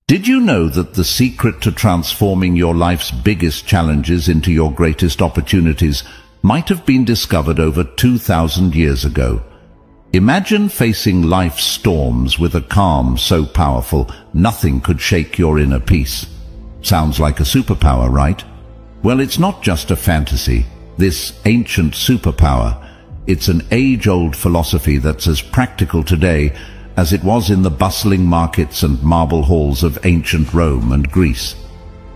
Did you know that the secret to transforming your life's biggest challenges into your greatest opportunities might have been discovered over 2,000 years ago? Imagine facing life's storms with a calm so powerful nothing could shake your inner peace. Sounds like a superpower, right? Well, it's not just a fantasy. This ancient superpower, it's an age-old philosophy that's as practical today as it was in the bustling markets and marble halls of ancient Rome and Greece.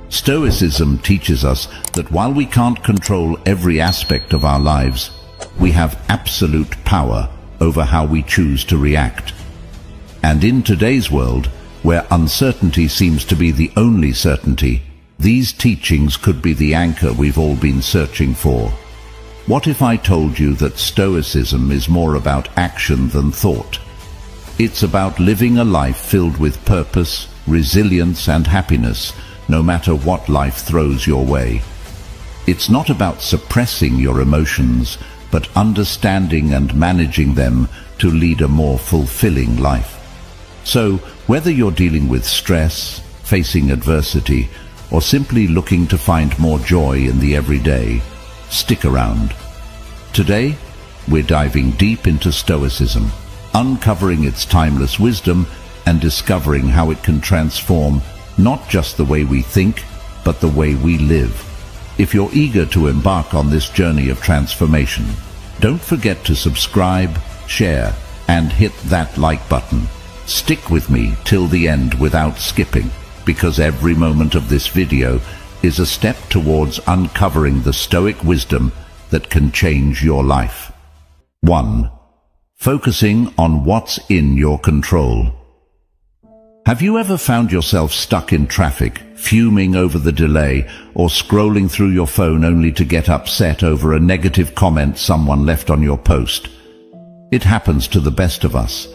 Stoicism teaches us that while we can't control every aspect of our lives, we have absolute power over how we choose to react. And in today's world, where uncertainty seems to be the only certainty, these teachings could be the anchor we've all been searching for. What if I told you that Stoicism is more about action than thought? It's about living a life filled with purpose, resilience, and happiness, no matter what life throws your way. It's not about suppressing your emotions, but understanding and managing them to lead a more fulfilling life. So, whether you're dealing with stress, facing adversity, or simply looking to find more joy in the everyday, stick around. Today, we're diving deep into Stoicism, uncovering its timeless wisdom and discovering how it can transform not just the way we think, but the way we live. If you're eager to embark on this journey of transformation, don't forget to subscribe, share, and hit that like button. Stick with me till the end without skipping, because every moment of this video is a step towards uncovering the Stoic wisdom that can change your life. 1. Focusing on what's in your control. Have you ever found yourself stuck in traffic, fuming over the delay, or scrolling through your phone only to get upset over a negative comment someone left on your post? It happens to the best of us.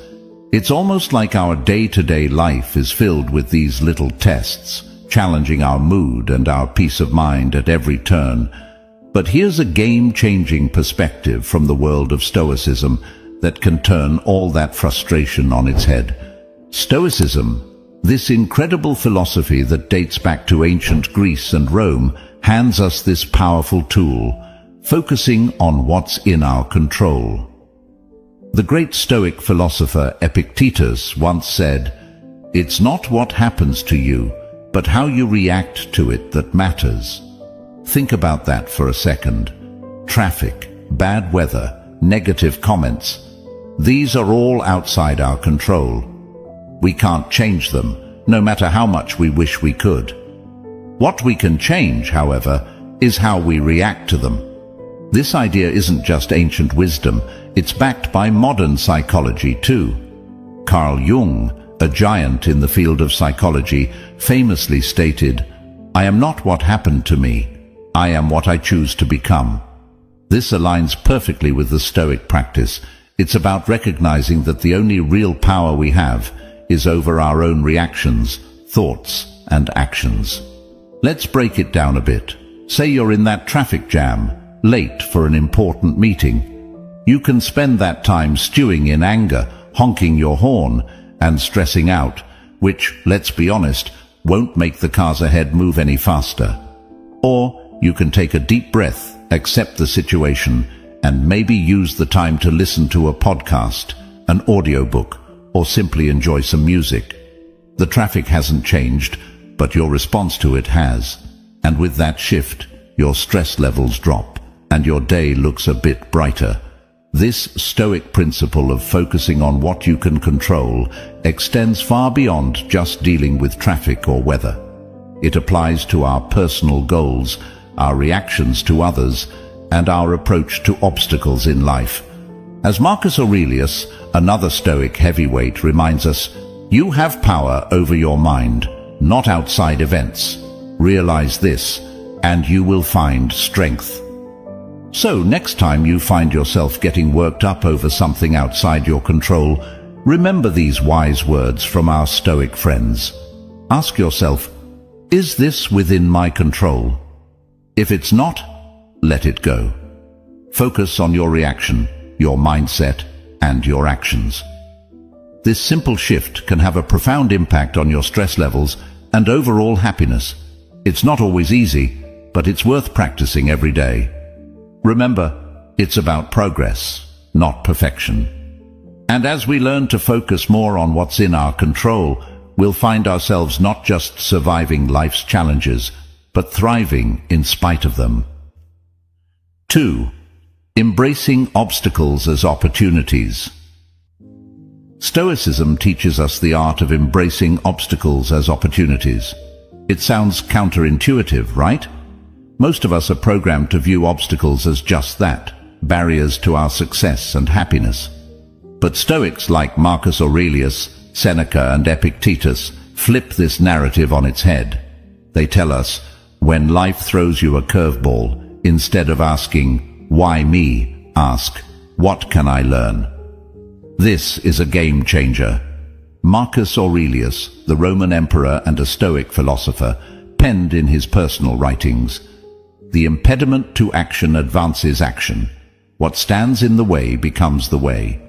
It's almost like our day-to-day life is filled with these little tests, challenging our mood and our peace of mind at every turn. But here's a game-changing perspective from the world of Stoicism that can turn all that frustration on its head. Stoicism, this incredible philosophy that dates back to ancient Greece and Rome, hands us this powerful tool, focusing on what's in our control. The great Stoic philosopher Epictetus once said, "It's not what happens to you, but how you react to it that matters." Think about that for a second. Traffic, bad weather, negative comments, these are all outside our control. We can't change them, no matter how much we wish we could. What we can change, however, is how we react to them. This idea isn't just ancient wisdom, it's backed by modern psychology too. Carl Jung, a giant in the field of psychology, famously stated, "I am not what happened to me, I am what I choose to become." This aligns perfectly with the Stoic practice. It's about recognizing that the only real power we have is over our own reactions, thoughts, and actions. Let's break it down a bit. Say you're in that traffic jam, late for an important meeting. You can spend that time stewing in anger, honking your horn, and stressing out, which, let's be honest, won't make the cars ahead move any faster. Or you can take a deep breath, accept the situation, and maybe use the time to listen to a podcast, an audiobook, or simply enjoy some music. The traffic hasn't changed, but your response to it has. And with that shift, your stress levels drop, and your day looks a bit brighter. This Stoic principle of focusing on what you can control extends far beyond just dealing with traffic or weather. It applies to our personal goals, our reactions to others, and our approach to obstacles in life. As Marcus Aurelius, another Stoic heavyweight, reminds us, you have power over your mind, not outside events. Realize this, and you will find strength. So next time you find yourself getting worked up over something outside your control, remember these wise words from our Stoic friends. Ask yourself, is this within my control? If it's not, let it go. Focus on your reaction, your mindset, and your actions. This simple shift can have a profound impact on your stress levels and overall happiness. It's not always easy, but it's worth practicing every day. Remember, it's about progress, not perfection. And as we learn to focus more on what's in our control, we'll find ourselves not just surviving life's challenges, but thriving in spite of them. 2. Embracing obstacles as opportunities. Stoicism teaches us the art of embracing obstacles as opportunities. It sounds counterintuitive, right? Most of us are programmed to view obstacles as just that, barriers to our success and happiness. But Stoics like Marcus Aurelius, Seneca and Epictetus flip this narrative on its head. They tell us, when life throws you a curveball, instead of asking, "Why me?" ask, "What can I learn?" This is a game changer. Marcus Aurelius, the Roman emperor and a Stoic philosopher, penned in his personal writings, "The impediment to action advances action. What stands in the way becomes the way."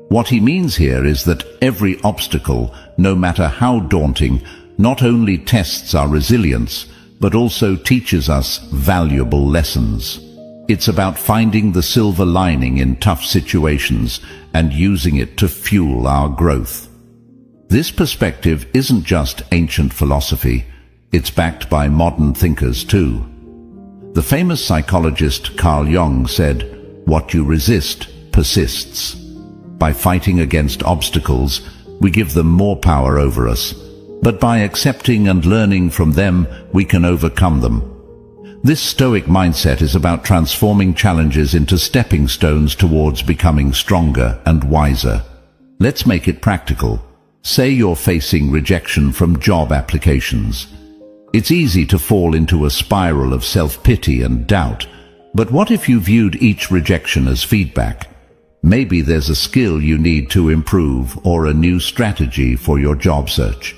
What he means here is that every obstacle, no matter how daunting, not only tests our resilience, but also teaches us valuable lessons. It's about finding the silver lining in tough situations and using it to fuel our growth. This perspective isn't just ancient philosophy, it's backed by modern thinkers too. The famous psychologist Carl Jung said, "What you resist persists." By fighting against obstacles, we give them more power over us, but by accepting and learning from them, we can overcome them. This Stoic mindset is about transforming challenges into stepping stones towards becoming stronger and wiser. Let's make it practical. Say you're facing rejection from job applications. It's easy to fall into a spiral of self-pity and doubt, but what if you viewed each rejection as feedback? Maybe there's a skill you need to improve or a new strategy for your job search.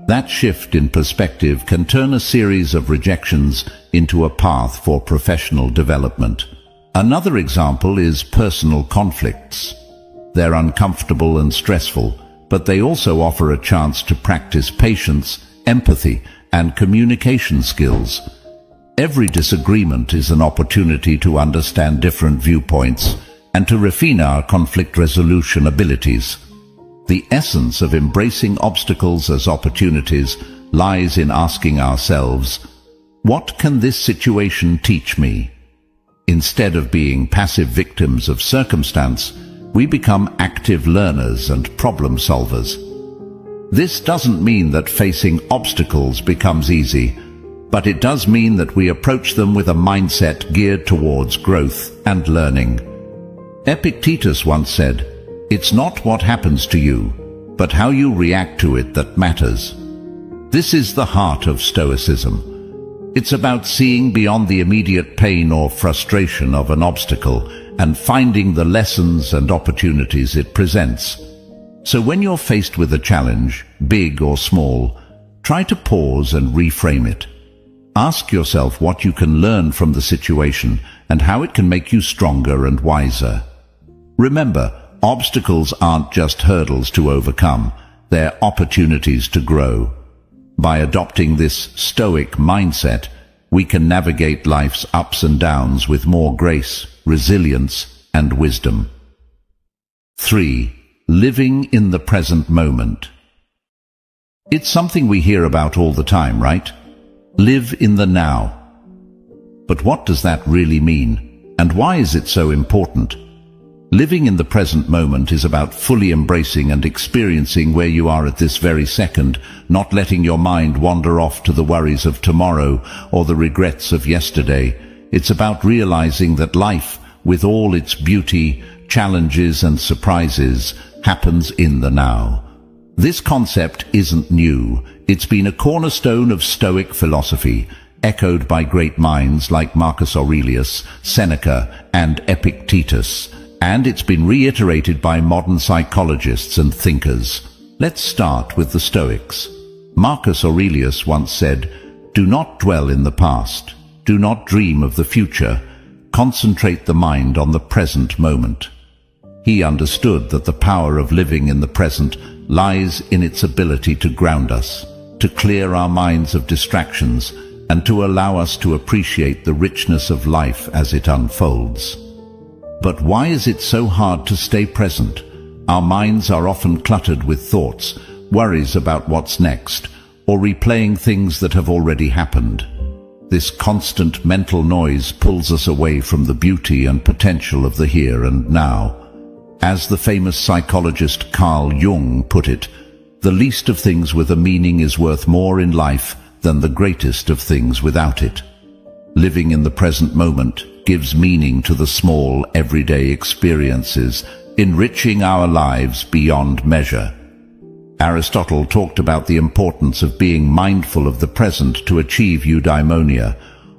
That shift in perspective can turn a series of rejections into a path for professional development. Another example is personal conflicts. They're uncomfortable and stressful, but they also offer a chance to practice patience, empathy, and communication skills. Every disagreement is an opportunity to understand different viewpoints and to refine our conflict resolution abilities. The essence of embracing obstacles as opportunities lies in asking ourselves, what can this situation teach me? Instead of being passive victims of circumstance, we become active learners and problem solvers. This doesn't mean that facing obstacles becomes easy, but it does mean that we approach them with a mindset geared towards growth and learning. Epictetus once said, "It's not what happens to you, but how you react to it that matters." This is the heart of Stoicism. It's about seeing beyond the immediate pain or frustration of an obstacle and finding the lessons and opportunities it presents. So when you're faced with a challenge, big or small, try to pause and reframe it. Ask yourself what you can learn from the situation and how it can make you stronger and wiser. Remember, obstacles aren't just hurdles to overcome, they're opportunities to grow. By adopting this Stoic mindset, we can navigate life's ups and downs with more grace, resilience, and wisdom. 3. Living in the present moment. It's something we hear about all the time, right? Live in the now. But what does that really mean? And why is it so important? Living in the present moment is about fully embracing and experiencing where you are at this very second, not letting your mind wander off to the worries of tomorrow or the regrets of yesterday. It's about realizing that life, with all its beauty, challenges and surprises, happens in the now. This concept isn't new. It's been a cornerstone of Stoic philosophy, echoed by great minds like Marcus Aurelius, Seneca, and Epictetus. And it's been reiterated by modern psychologists and thinkers. Let's start with the Stoics. Marcus Aurelius once said, "Do not dwell in the past. Do not dream of the future. Concentrate the mind on the present moment." He understood that the power of living in the present lies in its ability to ground us, to clear our minds of distractions, and to allow us to appreciate the richness of life as it unfolds. But why is it so hard to stay present? Our minds are often cluttered with thoughts, worries about what's next, or replaying things that have already happened. This constant mental noise pulls us away from the beauty and potential of the here and now. As the famous psychologist Carl Jung put it, the least of things with a meaning is worth more in life than the greatest of things without it. Living in the present moment gives meaning to the small, everyday experiences, enriching our lives beyond measure. Aristotle talked about the importance of being mindful of the present to achieve eudaimonia,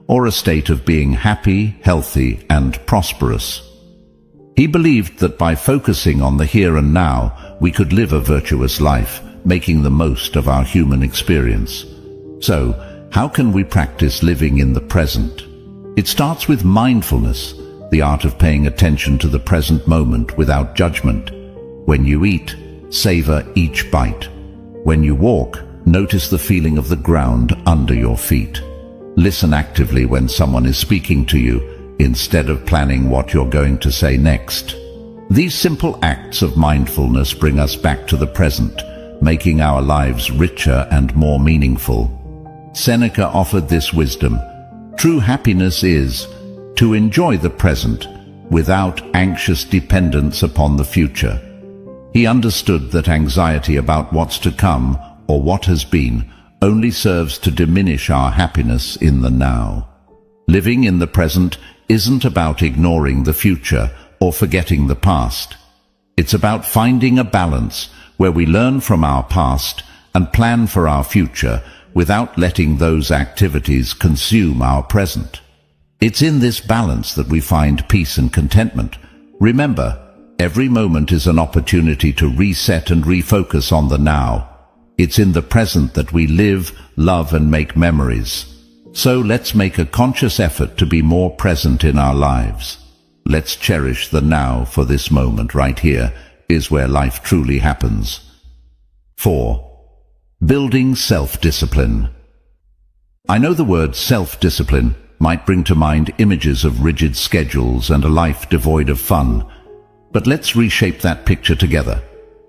or a state of being happy, healthy, and prosperous. He believed that by focusing on the here and now, we could live a virtuous life, making the most of our human experience. So, how can we practice living in the present? It starts with mindfulness, the art of paying attention to the present moment without judgment. When you eat, savor each bite. When you walk, notice the feeling of the ground under your feet. Listen actively when someone is speaking to you, instead of planning what you're going to say next. These simple acts of mindfulness bring us back to the present, making our lives richer and more meaningful. Seneca offered this wisdom: true happiness is to enjoy the present without anxious dependence upon the future. He understood that anxiety about what's to come or what has been only serves to diminish our happiness in the now. Living in the present isn't about ignoring the future or forgetting the past. It's about finding a balance where we learn from our past and plan for our future without letting those activities consume our present. It's in this balance that we find peace and contentment. Remember, every moment is an opportunity to reset and refocus on the now. It's in the present that we live, love, and make memories. So let's make a conscious effort to be more present in our lives. Let's cherish the now, for this moment right here is where life truly happens. 4. Building self-discipline. I know the word self-discipline might bring to mind images of rigid schedules and a life devoid of fun, but let's reshape that picture together.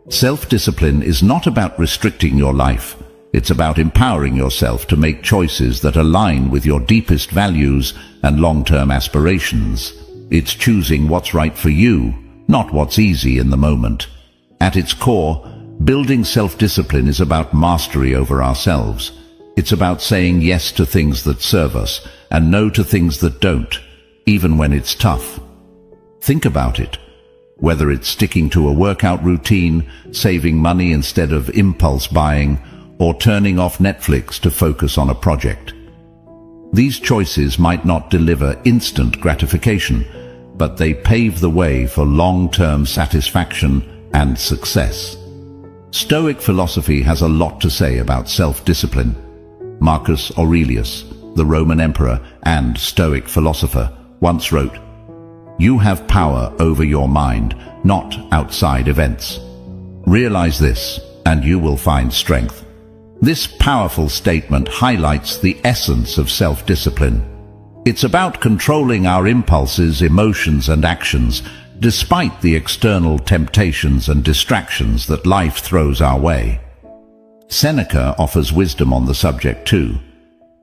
Self-discipline is not about restricting your life. It's about empowering yourself to make choices that align with your deepest values and long-term aspirations. It's choosing what's right for you, not what's easy in the moment. At its core, building self-discipline is about mastery over ourselves. It's about saying yes to things that serve us and no to things that don't, even when it's tough. Think about it. Whether it's sticking to a workout routine, saving money instead of impulse buying, or turning off Netflix to focus on a project. These choices might not deliver instant gratification, but they pave the way for long-term satisfaction and success. Stoic philosophy has a lot to say about self-discipline. Marcus Aurelius, the Roman emperor and Stoic philosopher, once wrote, "You have power over your mind, not outside events. Realize this, and you will find strength." This powerful statement highlights the essence of self-discipline. It's about controlling our impulses, emotions, and actions, despite the external temptations and distractions that life throws our way. Seneca offers wisdom on the subject too.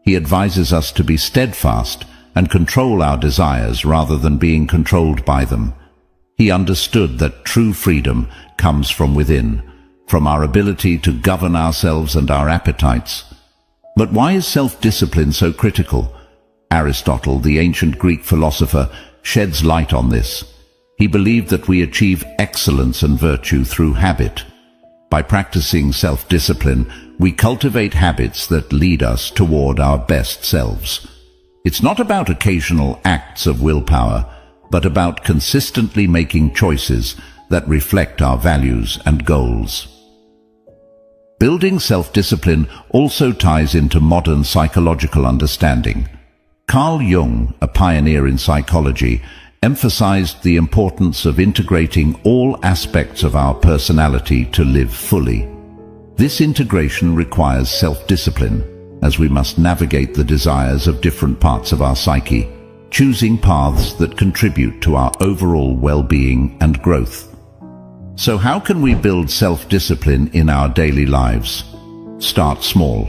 He advises us to be steadfast and control our desires rather than being controlled by them. He understood that true freedom comes from within, from our ability to govern ourselves and our appetites. But why is self-discipline so critical? Aristotle, the ancient Greek philosopher, sheds light on this. He believed that we achieve excellence and virtue through habit. By practicing self-discipline, we cultivate habits that lead us toward our best selves. It's not about occasional acts of willpower, but about consistently making choices that reflect our values and goals. Building self-discipline also ties into modern psychological understanding. Carl Jung, a pioneer in psychology, emphasized the importance of integrating all aspects of our personality to live fully. This integration requires self-discipline, as we must navigate the desires of different parts of our psyche, choosing paths that contribute to our overall well-being and growth. So how can we build self-discipline in our daily lives? Start small.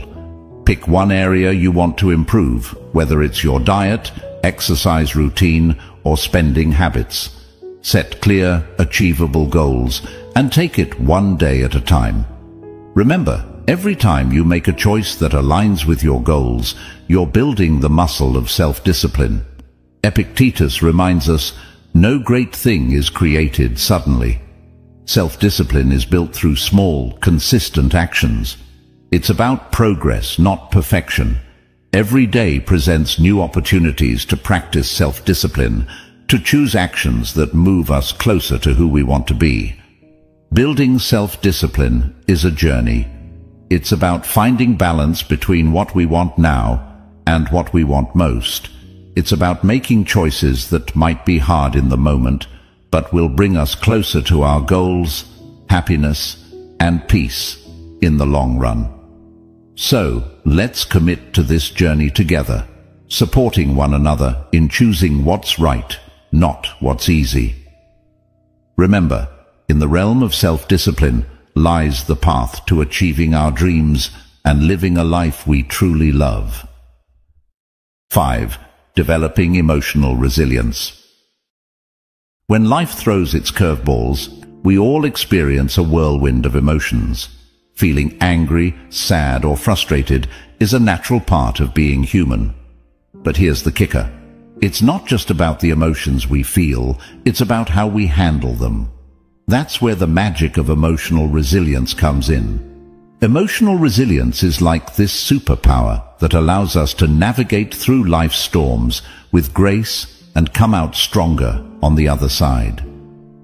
Pick one area you want to improve, whether it's your diet, exercise routine, or spending habits. Set clear, achievable goals and take it one day at a time. Remember, every time you make a choice that aligns with your goals, you're building the muscle of self-discipline. Epictetus reminds us, no great thing is created suddenly. Self-discipline is built through small, consistent actions. It's about progress, not perfection. Every day presents new opportunities to practice self-discipline, to choose actions that move us closer to who we want to be. Building self-discipline is a journey. It's about finding balance between what we want now and what we want most. It's about making choices that might be hard in the moment, but will bring us closer to our goals, happiness, and peace in the long run. So, let's commit to this journey together, supporting one another in choosing what's right, not what's easy. Remember, in the realm of self-discipline lies the path to achieving our dreams and living a life we truly love. 5. Developing emotional resilience. When life throws its curveballs, we all experience a whirlwind of emotions. Feeling angry, sad, or frustrated is a natural part of being human. But here's the kicker. It's not just about the emotions we feel, it's about how we handle them. That's where the magic of emotional resilience comes in. Emotional resilience is like this superpower that allows us to navigate through life's storms with grace and come out stronger on the other side.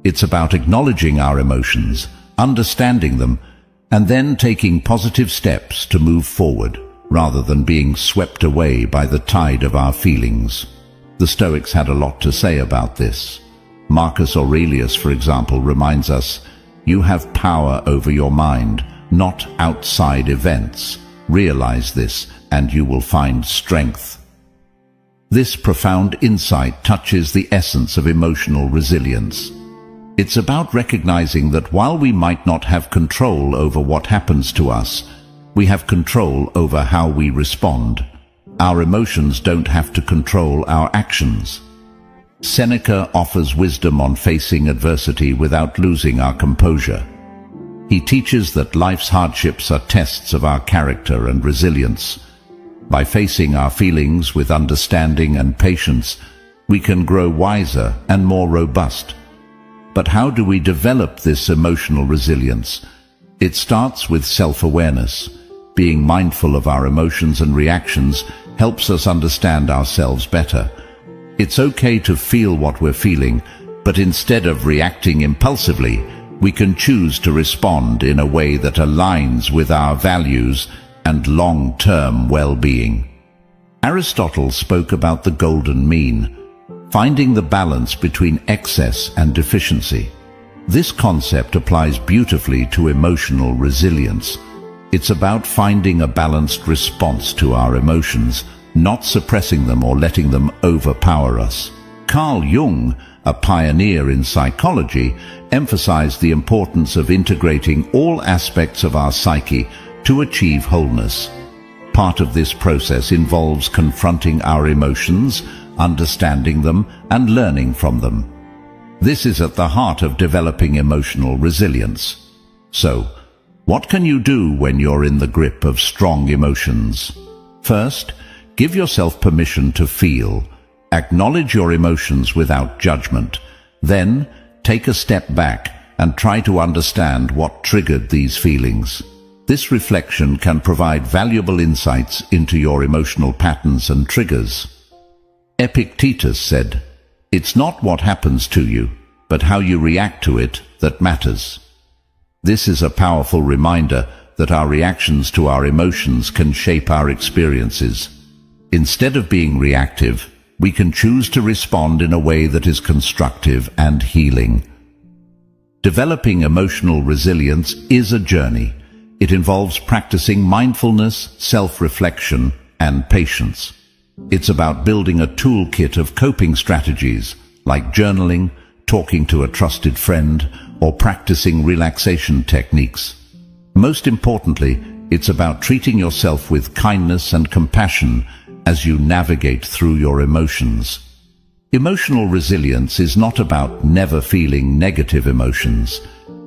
It's about acknowledging our emotions, understanding them, and then taking positive steps to move forward, rather than being swept away by the tide of our feelings. The Stoics had a lot to say about this. Marcus Aurelius, for example, reminds us, "You have power over your mind, not outside events. Realize this, and you will find strength." This profound insight touches the essence of emotional resilience. It's about recognizing that while we might not have control over what happens to us, we have control over how we respond. Our emotions don't have to control our actions. Seneca offers wisdom on facing adversity without losing our composure. He teaches that life's hardships are tests of our character and resilience. By facing our feelings with understanding and patience, we can grow wiser and more robust. But how do we develop this emotional resilience? It starts with self-awareness. Being mindful of our emotions and reactions helps us understand ourselves better. It's okay to feel what we're feeling, but instead of reacting impulsively, we can choose to respond in a way that aligns with our values and long-term well-being. Aristotle spoke about the golden mean, finding the balance between excess and deficiency. This concept applies beautifully to emotional resilience. It's about finding a balanced response to our emotions, not suppressing them or letting them overpower us. Carl Jung, a pioneer in psychology, emphasized the importance of integrating all aspects of our psyche to achieve wholeness. Part of this process involves confronting our emotions, understanding them, and learning from them. This is at the heart of developing emotional resilience. So, what can you do when you're in the grip of strong emotions? First, give yourself permission to feel. Acknowledge your emotions without judgment. Then, take a step back and try to understand what triggered these feelings. This reflection can provide valuable insights into your emotional patterns and triggers. Epictetus said, "It's not what happens to you, but how you react to it that matters." This is a powerful reminder that our reactions to our emotions can shape our experiences. Instead of being reactive, we can choose to respond in a way that is constructive and healing. Developing emotional resilience is a journey. It involves practicing mindfulness, self-reflection, and patience. It's about building a toolkit of coping strategies like journaling, talking to a trusted friend, or practicing relaxation techniques. Most importantly, it's about treating yourself with kindness and compassion as you navigate through your emotions. Emotional resilience is not about never feeling negative emotions.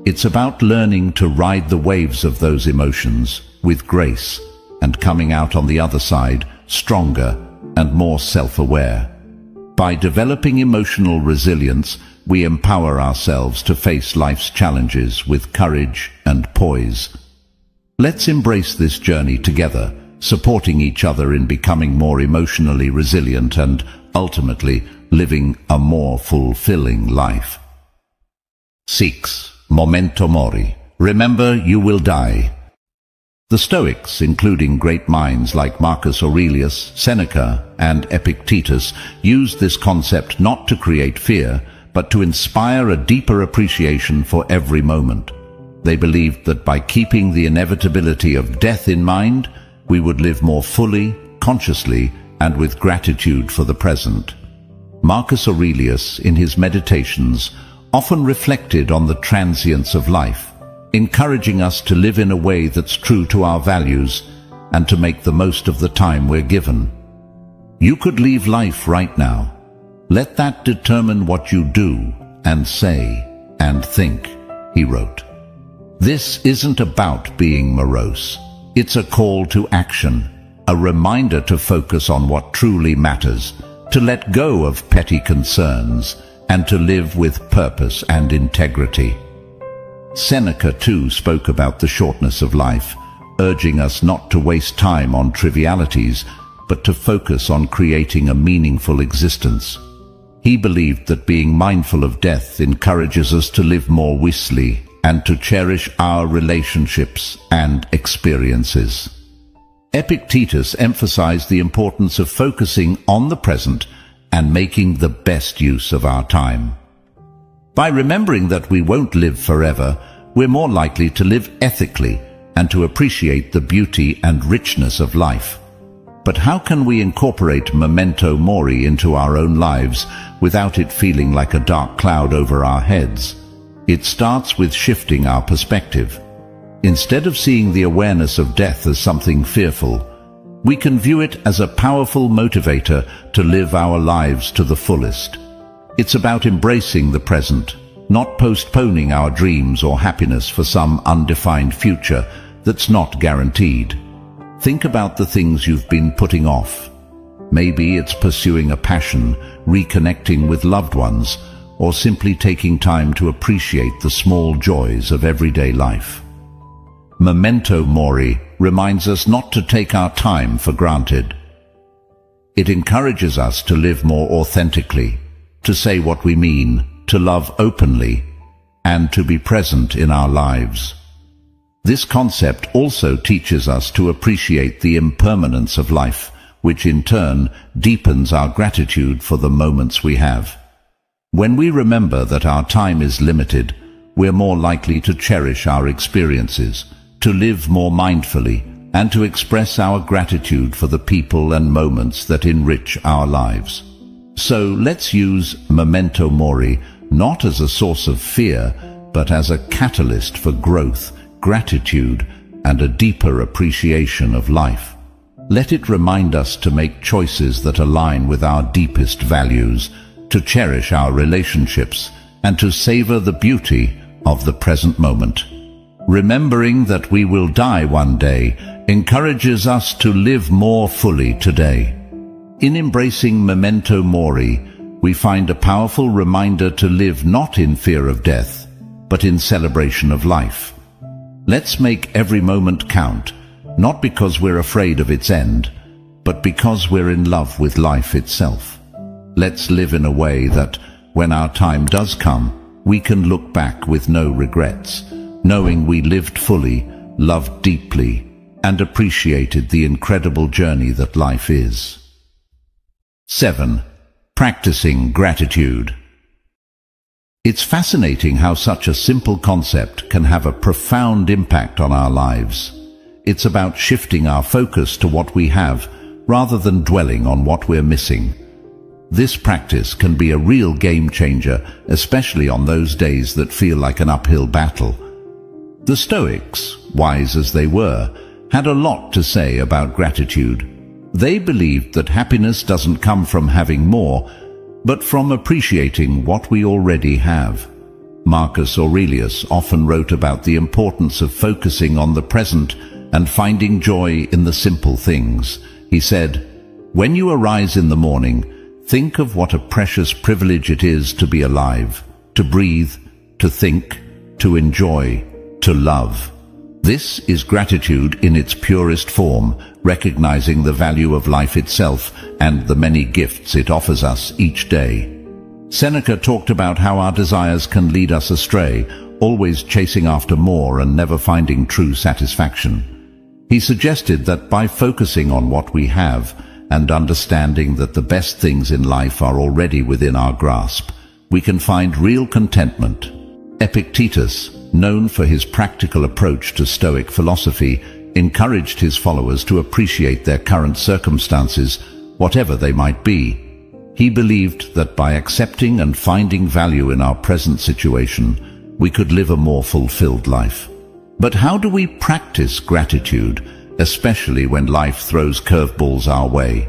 It's about learning to ride the waves of those emotions with grace and coming out on the other side stronger and more self-aware. By developing emotional resilience, we empower ourselves to face life's challenges with courage and poise. Let's embrace this journey together, supporting each other in becoming more emotionally resilient and, ultimately, living a more fulfilling life. 6. Memento mori. Remember, you will die. The Stoics, including great minds like Marcus Aurelius, Seneca, and Epictetus, used this concept not to create fear, but to inspire a deeper appreciation for every moment. They believed that by keeping the inevitability of death in mind, we would live more fully, consciously, and with gratitude for the present. Marcus Aurelius, in his meditations, often reflected on the transience of life, encouraging us to live in a way that's true to our values and to make the most of the time we're given. You could leave life right now. Let that determine what you do and say and think, he wrote. This isn't about being morose. It's a call to action, a reminder to focus on what truly matters, to let go of petty concerns, and to live with purpose and integrity. Seneca, too, spoke about the shortness of life, urging us not to waste time on trivialities, but to focus on creating a meaningful existence. He believed that being mindful of death encourages us to live more wisely and to cherish our relationships and experiences. Epictetus emphasized the importance of focusing on the present and making the best use of our time. By remembering that we won't live forever, we're more likely to live ethically and to appreciate the beauty and richness of life. But how can we incorporate memento mori into our own lives without it feeling like a dark cloud over our heads? It starts with shifting our perspective. Instead of seeing the awareness of death as something fearful, we can view it as a powerful motivator to live our lives to the fullest. It's about embracing the present, not postponing our dreams or happiness for some undefined future that's not guaranteed. Think about the things you've been putting off. Maybe it's pursuing a passion, reconnecting with loved ones, or simply taking time to appreciate the small joys of everyday life. Memento mori reminds us not to take our time for granted. It encourages us to live more authentically, to say what we mean, to love openly, and to be present in our lives. This concept also teaches us to appreciate the impermanence of life, which in turn deepens our gratitude for the moments we have. When we remember that our time is limited, we're more likely to cherish our experiences, to live more mindfully, and to express our gratitude for the people and moments that enrich our lives. So let's use memento mori not as a source of fear, but as a catalyst for growth, gratitude, and a deeper appreciation of life. Let it remind us to make choices that align with our deepest values, to cherish our relationships, and to savor the beauty of the present moment. Remembering that we will die one day encourages us to live more fully today. In embracing memento mori, we find a powerful reminder to live not in fear of death, but in celebration of life. Let's make every moment count, not because we're afraid of its end, but because we're in love with life itself. Let's live in a way that, when our time does come, we can look back with no regrets, knowing we lived fully, loved deeply, and appreciated the incredible journey that life is. 7. Practicing gratitude. It's fascinating how such a simple concept can have a profound impact on our lives. It's about shifting our focus to what we have rather than dwelling on what we're missing. This practice can be a real game changer, especially on those days that feel like an uphill battle. The Stoics, wise as they were, had a lot to say about gratitude. They believed that happiness doesn't come from having more, but from appreciating what we already have. Marcus Aurelius often wrote about the importance of focusing on the present and finding joy in the simple things. He said, "When you arise in the morning, think of what a precious privilege it is to be alive, to breathe, to think, to enjoy, to love." This is gratitude in its purest form, recognizing the value of life itself and the many gifts it offers us each day. Seneca talked about how our desires can lead us astray, always chasing after more and never finding true satisfaction. He suggested that by focusing on what we have and understanding that the best things in life are already within our grasp, we can find real contentment. Epictetus, known for his practical approach to Stoic philosophy, encouraged his followers to appreciate their current circumstances, whatever they might be. He believed that by accepting and finding value in our present situation, we could live a more fulfilled life. But how do we practice gratitude, especially when life throws curveballs our way?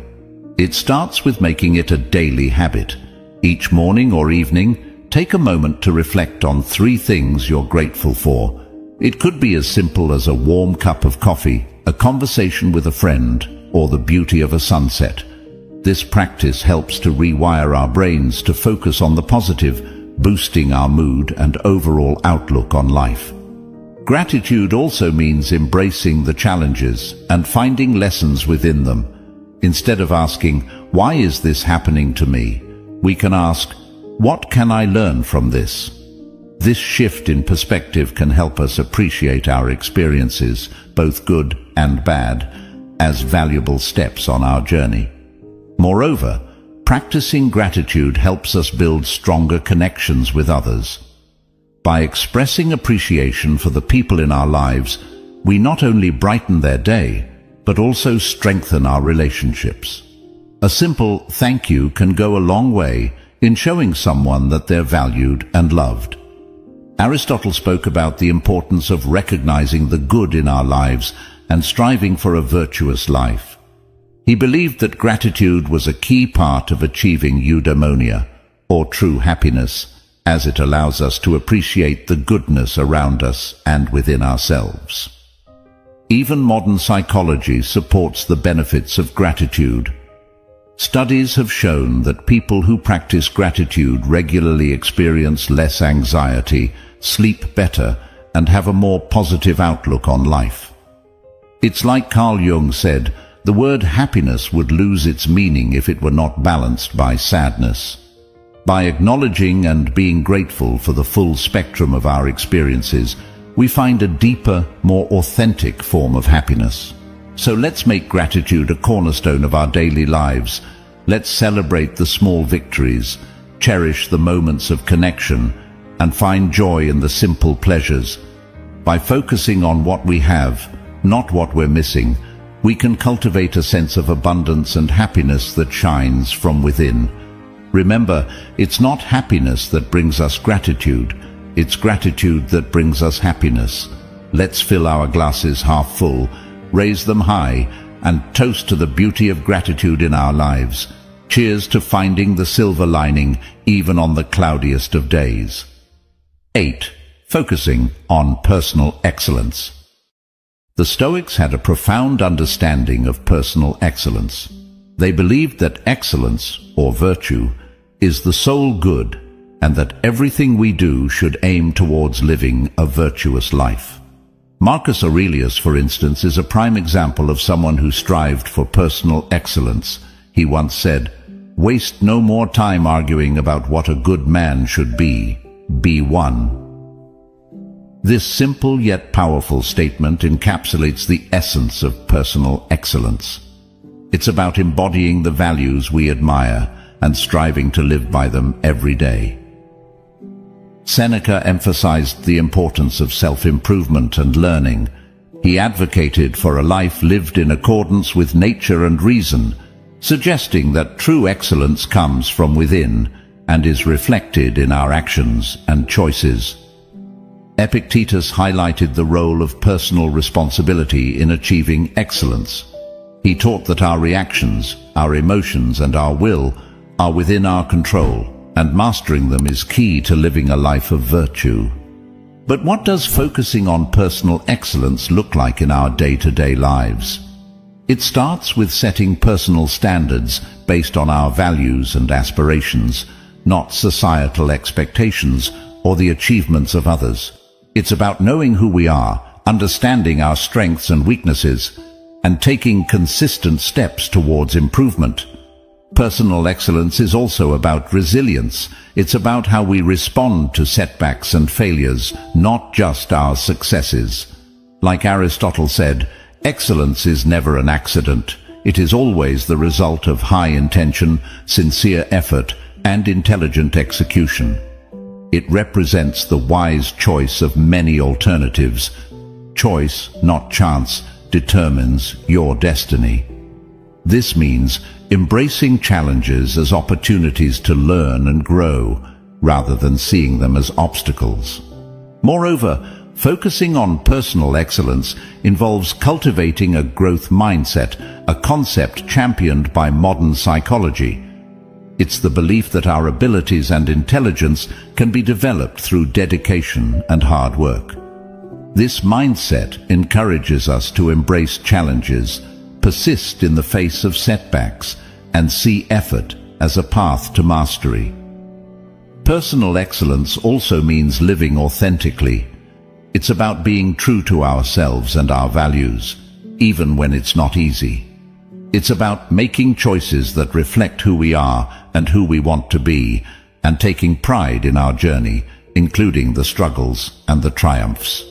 It starts with making it a daily habit. Each morning or evening, take a moment to reflect on 3 things you're grateful for. It could be as simple as a warm cup of coffee, a conversation with a friend, or the beauty of a sunset. This practice helps to rewire our brains to focus on the positive, boosting our mood and overall outlook on life. Gratitude also means embracing the challenges and finding lessons within them. Instead of asking, "Why is this happening to me?" we can ask, "What can I learn from this?" This shift in perspective can help us appreciate our experiences, both good and bad, as valuable steps on our journey. Moreover, practicing gratitude helps us build stronger connections with others. By expressing appreciation for the people in our lives, we not only brighten their day, but also strengthen our relationships. A simple thank you can go a long way in showing someone that they're valued and loved. Aristotle spoke about the importance of recognizing the good in our lives and striving for a virtuous life. He believed that gratitude was a key part of achieving eudaimonia, or true happiness, as it allows us to appreciate the goodness around us and within ourselves. Even modern psychology supports the benefits of gratitude. Studies have shown that people who practice gratitude regularly experience less anxiety, sleep better, and have a more positive outlook on life. It's like Carl Jung said, the word happiness would lose its meaning if it were not balanced by sadness. By acknowledging and being grateful for the full spectrum of our experiences, we find a deeper, more authentic form of happiness. So let's make gratitude a cornerstone of our daily lives. Let's celebrate the small victories, cherish the moments of connection, and find joy in the simple pleasures. By focusing on what we have, not what we're missing, we can cultivate a sense of abundance and happiness that shines from within. Remember, it's not happiness that brings us gratitude, it's gratitude that brings us happiness. Let's fill our glasses half full, raise them high, and toast to the beauty of gratitude in our lives. Cheers to finding the silver lining even on the cloudiest of days. 8. Focusing on personal excellence. The Stoics had a profound understanding of personal excellence. They believed that excellence, or virtue, is the sole good, and that everything we do should aim towards living a virtuous life. Marcus Aurelius, for instance, is a prime example of someone who strived for personal excellence. He once said, "Waste no more time arguing about what a good man should be one." This simple yet powerful statement encapsulates the essence of personal excellence. It's about embodying the values we admire and striving to live by them every day. Seneca emphasized the importance of self-improvement and learning. He advocated for a life lived in accordance with nature and reason, suggesting that true excellence comes from within and is reflected in our actions and choices. Epictetus highlighted the role of personal responsibility in achieving excellence. He taught that our reactions, our emotions, and our will are within our control, and mastering them is key to living a life of virtue. But what does focusing on personal excellence look like in our day-to-day lives? It starts with setting personal standards based on our values and aspirations, not societal expectations or the achievements of others. It's about knowing who we are, understanding our strengths and weaknesses, and taking consistent steps towards improvement. Personal excellence is also about resilience. It's about how we respond to setbacks and failures, not just our successes. Like Aristotle said, excellence is never an accident. It is always the result of high intention, sincere effort, and intelligent execution. It represents the wise choice of many alternatives. Choice, not chance, determines your destiny. This means embracing challenges as opportunities to learn and grow, rather than seeing them as obstacles. Moreover, focusing on personal excellence involves cultivating a growth mindset, a concept championed by modern psychology. It's the belief that our abilities and intelligence can be developed through dedication and hard work. This mindset encourages us to embrace challenges, persist in the face of setbacks, and see effort as a path to mastery. Personal excellence also means living authentically. It's about being true to ourselves and our values, even when it's not easy. It's about making choices that reflect who we are and who we want to be, and taking pride in our journey, including the struggles and the triumphs.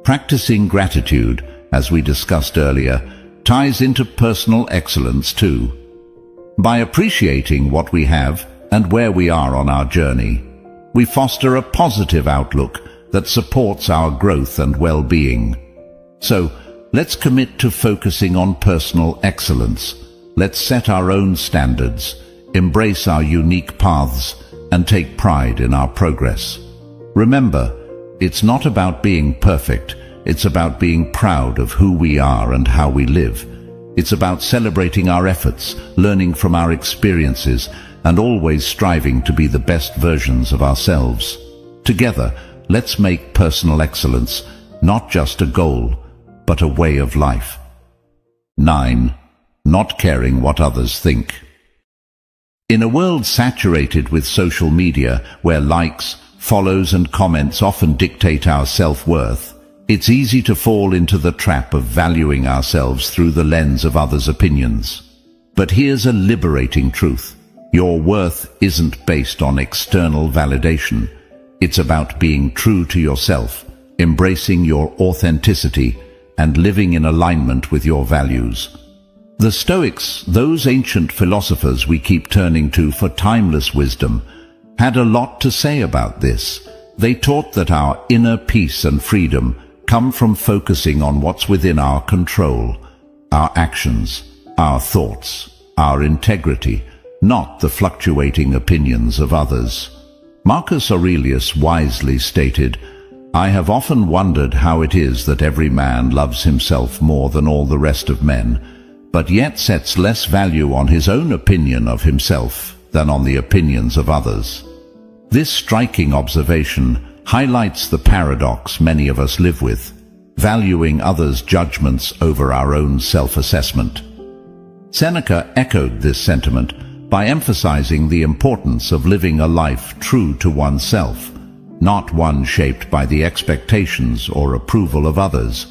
Practicing gratitude, as we discussed earlier, ties into personal excellence too. By appreciating what we have and where we are on our journey, we foster a positive outlook that supports our growth and well-being. So, let's commit to focusing on personal excellence. Let's set our own standards, embrace our unique paths, and take pride in our progress. Remember, it's not about being perfect. It's about being proud of who we are and how we live. It's about celebrating our efforts, learning from our experiences, and always striving to be the best versions of ourselves. Together, let's make personal excellence not just a goal, but a way of life. 9. Not caring what others think. In a world saturated with social media, where likes, follows, and comments often dictate our self-worth, it's easy to fall into the trap of valuing ourselves through the lens of others' opinions. But here's a liberating truth. Your worth isn't based on external validation. It's about being true to yourself, embracing your authenticity, and living in alignment with your values. The Stoics, those ancient philosophers we keep turning to for timeless wisdom, had a lot to say about this. They taught that our inner peace and freedom come from focusing on what's within our control, our actions, our thoughts, our integrity, not the fluctuating opinions of others. Marcus Aurelius wisely stated, "I have often wondered how it is that every man loves himself more than all the rest of men, but yet sets less value on his own opinion of himself than on the opinions of others." This striking observation highlights the paradox many of us live with, valuing others' judgments over our own self-assessment. Seneca echoed this sentiment by emphasizing the importance of living a life true to oneself, not one shaped by the expectations or approval of others.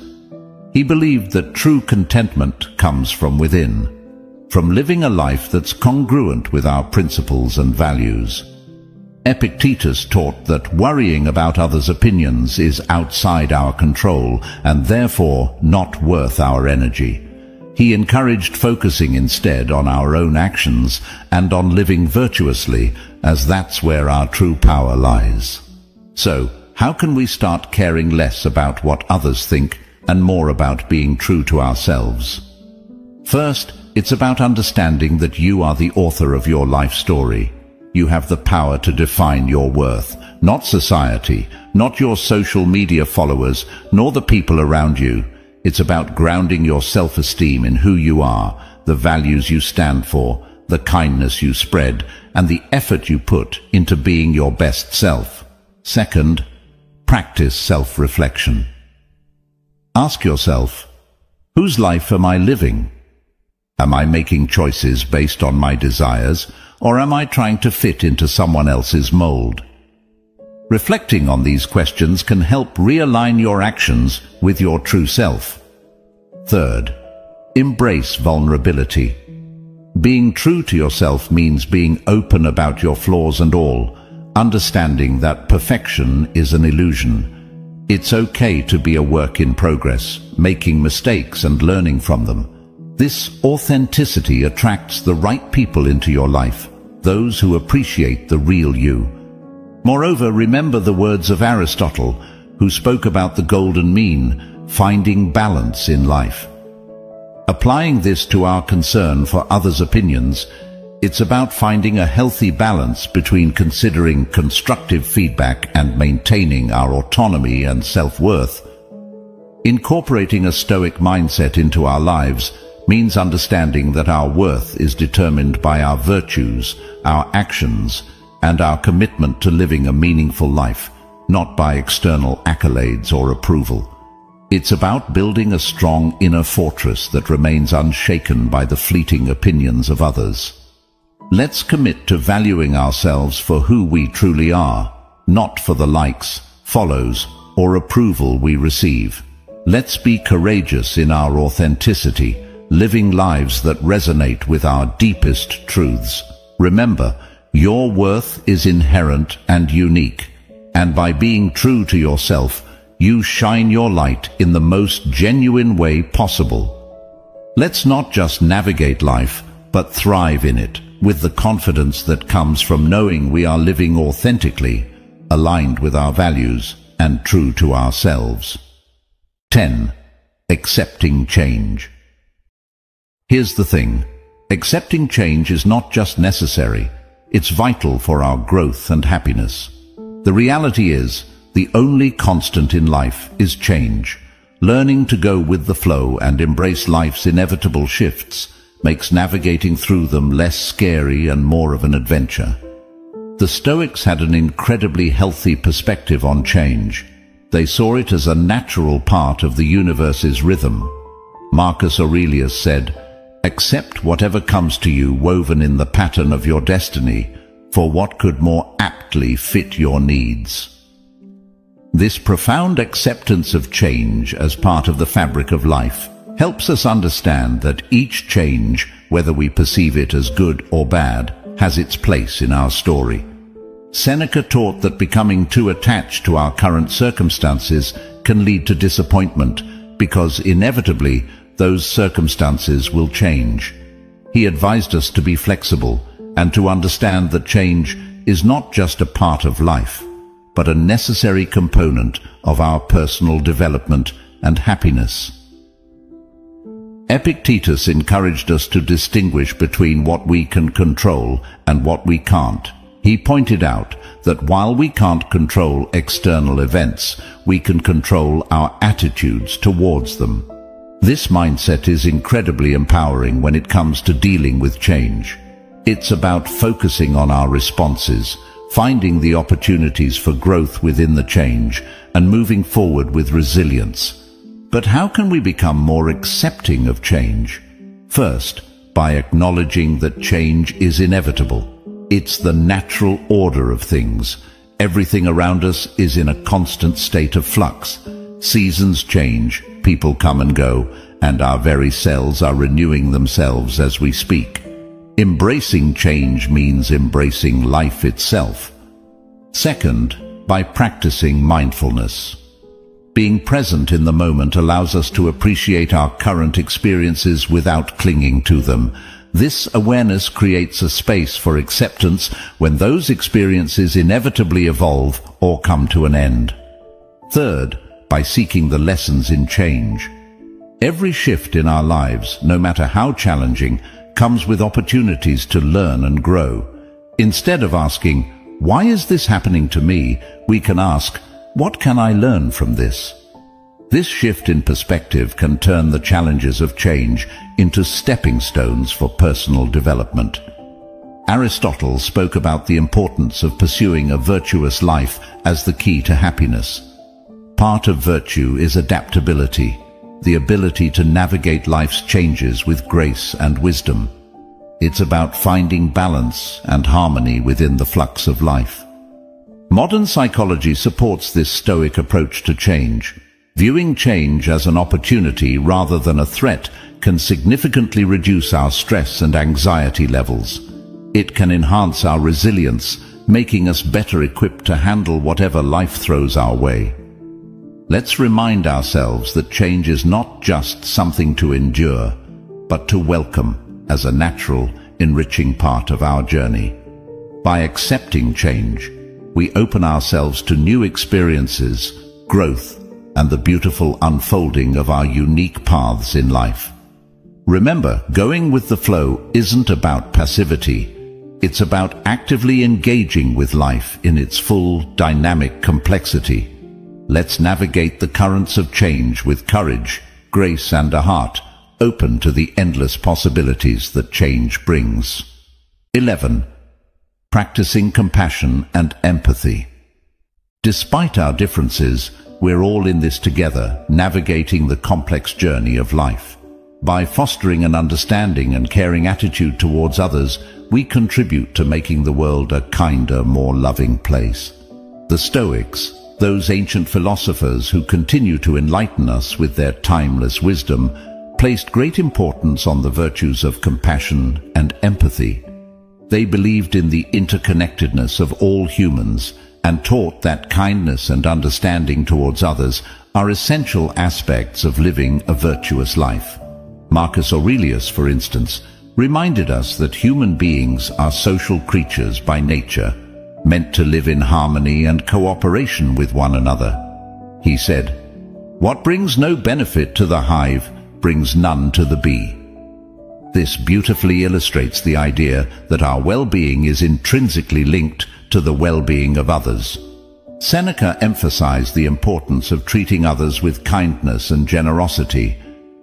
He believed that true contentment comes from within, from living a life that's congruent with our principles and values. Epictetus taught that worrying about others' opinions is outside our control and therefore not worth our energy. He encouraged focusing instead on our own actions and on living virtuously, as that's where our true power lies. So, how can we start caring less about what others think and more about being true to ourselves? First, it's about understanding that you are the author of your life story. You have the power to define your worth, not society, not your social media followers, nor the people around you. It's about grounding your self-esteem in who you are, the values you stand for, the kindness you spread, and the effort you put into being your best self. Second, practice self-reflection. Ask yourself, whose life am I living? Am I making choices based on my desires, or am I trying to fit into someone else's mold? Reflecting on these questions can help realign your actions with your true self. Third, embrace vulnerability. Being true to yourself means being open about your flaws and all, understanding that perfection is an illusion. It's okay to be a work in progress, making mistakes and learning from them. This authenticity attracts the right people into your life, those who appreciate the real you. Moreover, remember the words of Aristotle, who spoke about the golden mean, finding balance in life. Applying this to our concern for others' opinions, it's about finding a healthy balance between considering constructive feedback and maintaining our autonomy and self-worth. Incorporating a stoic mindset into our lives means understanding that our worth is determined by our virtues, our actions, and our commitment to living a meaningful life, not by external accolades or approval. It's about building a strong inner fortress that remains unshaken by the fleeting opinions of others. Let's commit to valuing ourselves for who we truly are, not for the likes, follows, or approval we receive. Let's be courageous in our authenticity, living lives that resonate with our deepest truths. Remember, your worth is inherent and unique, and by being true to yourself, you shine your light in the most genuine way possible. Let's not just navigate life, but thrive in it, with the confidence that comes from knowing we are living authentically, aligned with our values, and true to ourselves. 10. Accepting change. Here's the thing. Accepting change is not just necessary, it's vital for our growth and happiness. The reality is, the only constant in life is change. Learning to go with the flow and embrace life's inevitable shifts makes navigating through them less scary and more of an adventure. The Stoics had an incredibly healthy perspective on change. They saw it as a natural part of the universe's rhythm. Marcus Aurelius said, "Accept whatever comes to you woven in the pattern of your destiny, for what could more aptly fit your needs?" This profound acceptance of change as part of the fabric of life helps us understand that each change, whether we perceive it as good or bad, has its place in our story. Seneca taught that becoming too attached to our current circumstances can lead to disappointment, because inevitably those circumstances will change. He advised us to be flexible and to understand that change is not just a part of life, but a necessary component of our personal development and happiness. Epictetus encouraged us to distinguish between what we can control and what we can't. He pointed out that while we can't control external events, we can control our attitudes towards them. This mindset is incredibly empowering when it comes to dealing with change. It's about focusing on our responses, finding the opportunities for growth within the change, and moving forward with resilience. But how can we become more accepting of change? First, by acknowledging that change is inevitable. It's the natural order of things. Everything around us is in a constant state of flux. Seasons change, people come and go, and our very selves are renewing themselves as we speak. Embracing change means embracing life itself. Second, by practicing mindfulness. Being present in the moment allows us to appreciate our current experiences without clinging to them. This awareness creates a space for acceptance when those experiences inevitably evolve or come to an end. Third, by seeking the lessons in change. Every shift in our lives, no matter how challenging, comes with opportunities to learn and grow. Instead of asking, "Why is this happening to me?" we can ask, "What can I learn from this?" This shift in perspective can turn the challenges of change into stepping stones for personal development. Aristotle spoke about the importance of pursuing a virtuous life as the key to happiness. Part of virtue is adaptability, the ability to navigate life's changes with grace and wisdom. It's about finding balance and harmony within the flux of life. Modern psychology supports this stoic approach to change. Viewing change as an opportunity rather than a threat can significantly reduce our stress and anxiety levels. It can enhance our resilience, making us better equipped to handle whatever life throws our way. Let's remind ourselves that change is not just something to endure, but to welcome as a natural, enriching part of our journey. By accepting change, we open ourselves to new experiences, growth, and the beautiful unfolding of our unique paths in life. Remember, going with the flow isn't about passivity. It's about actively engaging with life in its full, dynamic complexity. Let's navigate the currents of change with courage, grace, and a heart open to the endless possibilities that change brings. 11. Practicing compassion and empathy. Despite our differences, we're all in this together, navigating the complex journey of life. By fostering an understanding and caring attitude towards others, we contribute to making the world a kinder, more loving place. The Stoics, those ancient philosophers who continue to enlighten us with their timeless wisdom, placed great importance on the virtues of compassion and empathy. They believed in the interconnectedness of all humans and taught that kindness and understanding towards others are essential aspects of living a virtuous life. Marcus Aurelius, for instance, reminded us that human beings are social creatures by nature, meant to live in harmony and cooperation with one another. He said, "What brings no benefit to the hive brings none to the bee." This beautifully illustrates the idea that our well-being is intrinsically linked to the well-being of others. Seneca emphasized the importance of treating others with kindness and generosity.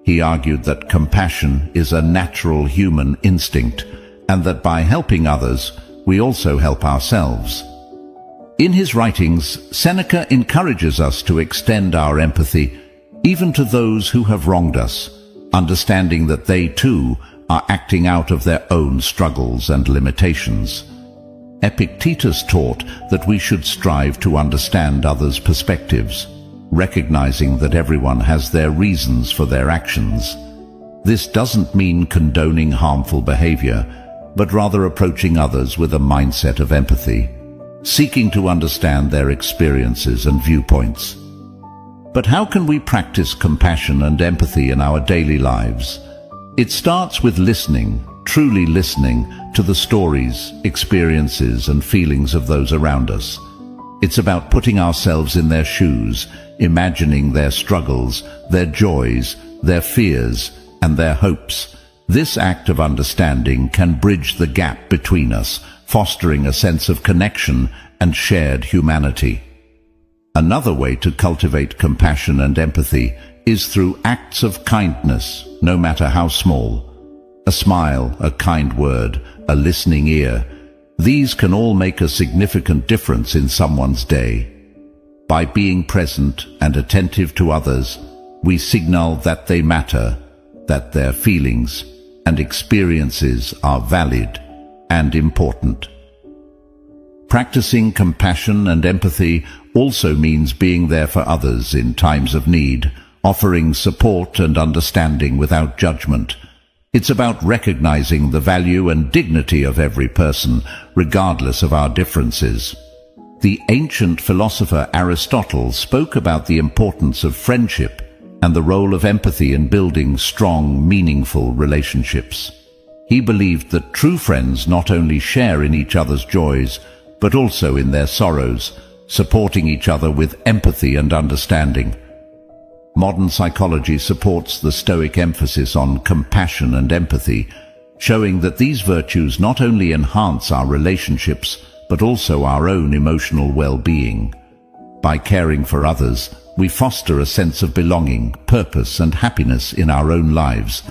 He argued that compassion is a natural human instinct, and that by helping others, we also help ourselves. In his writings, Seneca encourages us to extend our empathy even to those who have wronged us, understanding that they too are acting out of their own struggles and limitations. Epictetus taught that we should strive to understand others' perspectives, recognizing that everyone has their reasons for their actions. This doesn't mean condoning harmful behavior, but rather approaching others with a mindset of empathy, seeking to understand their experiences and viewpoints. But how can we practice compassion and empathy in our daily lives? It starts with listening, truly listening to the stories, experiences, and feelings of those around us. It's about putting ourselves in their shoes, imagining their struggles, their joys, their fears, and their hopes. This act of understanding can bridge the gap between us, fostering a sense of connection and shared humanity. Another way to cultivate compassion and empathy is through acts of kindness, no matter how small. A smile, a kind word, a listening ear, these can all make a significant difference in someone's day. By being present and attentive to others, we signal that they matter, that their feelings and experiences are valid and important. Practicing compassion and empathy also means being there for others in times of need, offering support and understanding without judgment. It's about recognizing the value and dignity of every person, regardless of our differences. The ancient philosopher Aristotle spoke about the importance of friendship and the role of empathy in building strong, meaningful relationships. He believed that true friends not only share in each other's joys, but also in their sorrows, supporting each other with empathy and understanding. Modern psychology supports the Stoic emphasis on compassion and empathy, showing that these virtues not only enhance our relationships, but also our own emotional well-being. By caring for others, we foster a sense of belonging, purpose, and happiness in our own lives.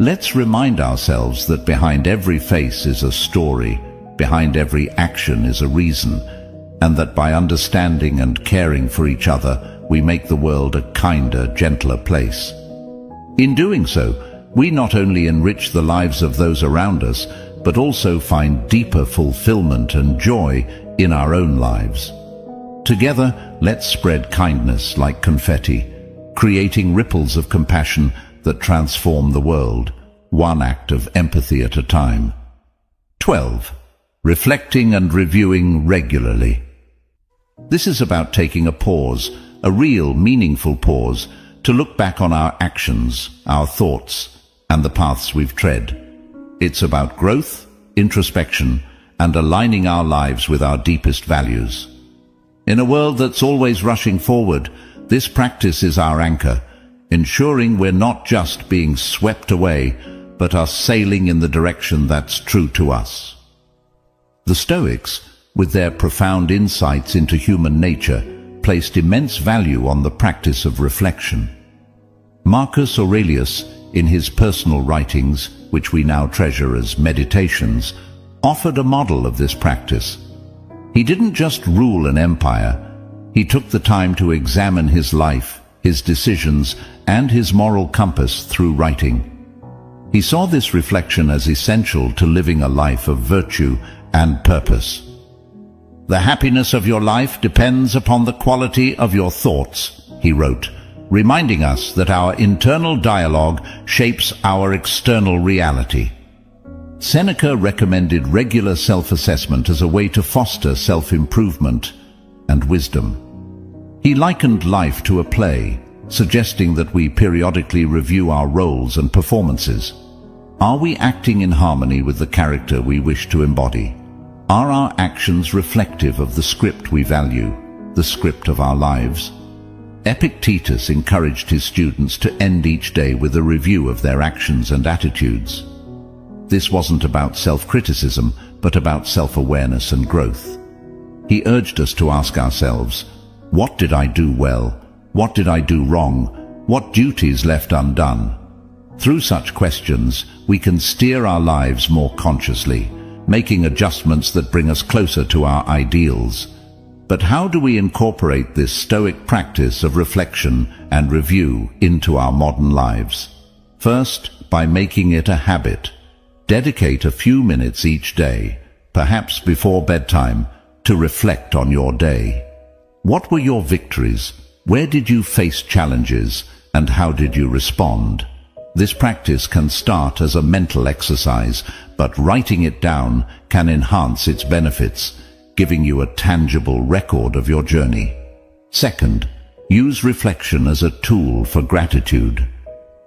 Let's remind ourselves that behind every face is a story, behind every action is a reason, and that by understanding and caring for each other, we make the world a kinder, gentler place. In doing so, we not only enrich the lives of those around us, but also find deeper fulfillment and joy in our own lives. Together, let's spread kindness like confetti, creating ripples of compassion that transform the world, one act of empathy at a time. 12. Reflecting and reviewing regularly. This is about taking a pause, a real, meaningful pause, to look back on our actions, our thoughts, and the paths we've tread. It's about growth, introspection, and aligning our lives with our deepest values. In a world that's always rushing forward, this practice is our anchor, ensuring we're not just being swept away, but are sailing in the direction that's true to us. The Stoics, with their profound insights into human nature, placed immense value on the practice of reflection. Marcus Aurelius, in his personal writings, which we now treasure as meditations, offered a model of this practice. He didn't just rule an empire. He took the time to examine his life, his decisions, and his moral compass through writing. He saw this reflection as essential to living a life of virtue and purpose. "The happiness of your life depends upon the quality of your thoughts," he wrote, reminding us that our internal dialogue shapes our external reality. Seneca recommended regular self-assessment as a way to foster self-improvement and wisdom. He likened life to a play, suggesting that we periodically review our roles and performances. Are we acting in harmony with the character we wish to embody? Are our actions reflective of the script we value, the script of our lives? Epictetus encouraged his students to end each day with a review of their actions and attitudes. This wasn't about self-criticism, but about self-awareness and growth. He urged us to ask ourselves, what did I do well? What did I do wrong? What duties left undone? Through such questions, we can steer our lives more consciously, making adjustments that bring us closer to our ideals. But how do we incorporate this Stoic practice of reflection and review into our modern lives? First, by making it a habit. Dedicate a few minutes each day, perhaps before bedtime, to reflect on your day. What were your victories? Where did you face challenges? And how did you respond? This practice can start as a mental exercise, but writing it down can enhance its benefits, giving you a tangible record of your journey. Second, use reflection as a tool for gratitude.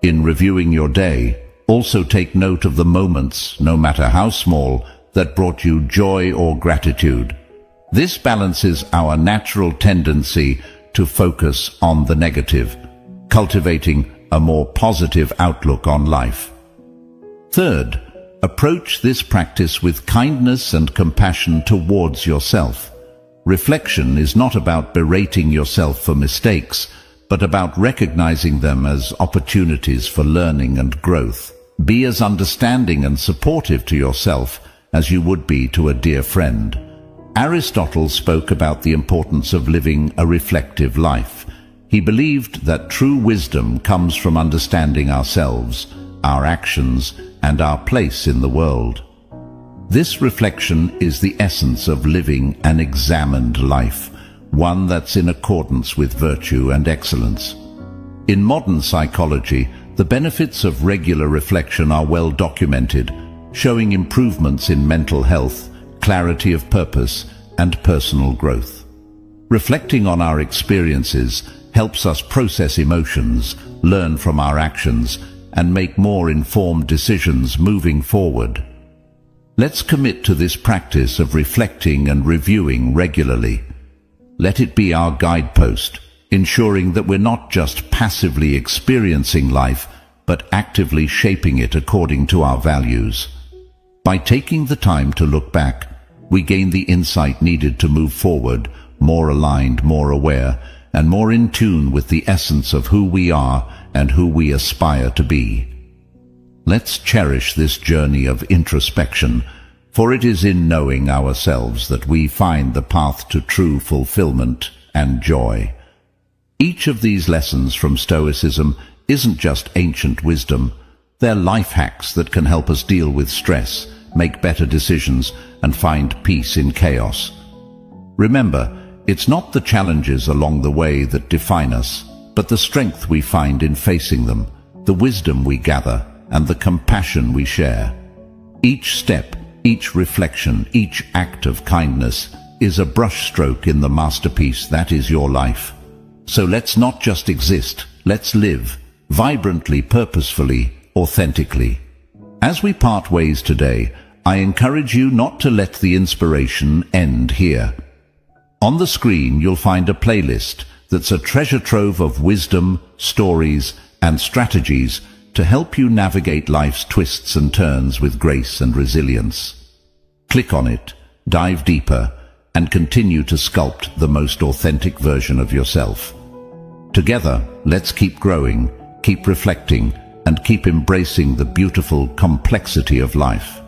In reviewing your day, also take note of the moments, no matter how small, that brought you joy or gratitude. This balances our natural tendency to focus on the negative, cultivating a more positive outlook on life. Third, approach this practice with kindness and compassion towards yourself. Reflection is not about berating yourself for mistakes, but about recognizing them as opportunities for learning and growth. Be as understanding and supportive to yourself as you would be to a dear friend. Aristotle spoke about the importance of living a reflective life. He believed that true wisdom comes from understanding ourselves, our actions, and our place in the world. This reflection is the essence of living an examined life, one that's in accordance with virtue and excellence. In modern psychology, the benefits of regular reflection are well documented, showing improvements in mental health, clarity of purpose, and personal growth. Reflecting on our experiences helps us process emotions, learn from our actions, and make more informed decisions moving forward. Let's commit to this practice of reflecting and reviewing regularly. Let it be our guidepost, ensuring that we're not just passively experiencing life, but actively shaping it according to our values. By taking the time to look back, we gain the insight needed to move forward, more aligned, more aware, and more in tune with the essence of who we are and who we aspire to be. Let's cherish this journey of introspection, for it is in knowing ourselves that we find the path to true fulfillment and joy. Each of these lessons from Stoicism isn't just ancient wisdom. They're life hacks that can help us deal with stress, make better decisions, and find peace in chaos. Remember, it's not the challenges along the way that define us, but the strength we find in facing them, the wisdom we gather, and the compassion we share. Each step, each reflection, each act of kindness is a brushstroke in the masterpiece that is your life. So let's not just exist, let's live, vibrantly, purposefully, authentically. As we part ways today, I encourage you not to let the inspiration end here. On the screen you'll find a playlist that's a treasure trove of wisdom, stories, and strategies to help you navigate life's twists and turns with grace and resilience. Click on it, dive deeper, and continue to sculpt the most authentic version of yourself. Together, let's keep growing, keep reflecting, and keep embracing the beautiful complexity of life.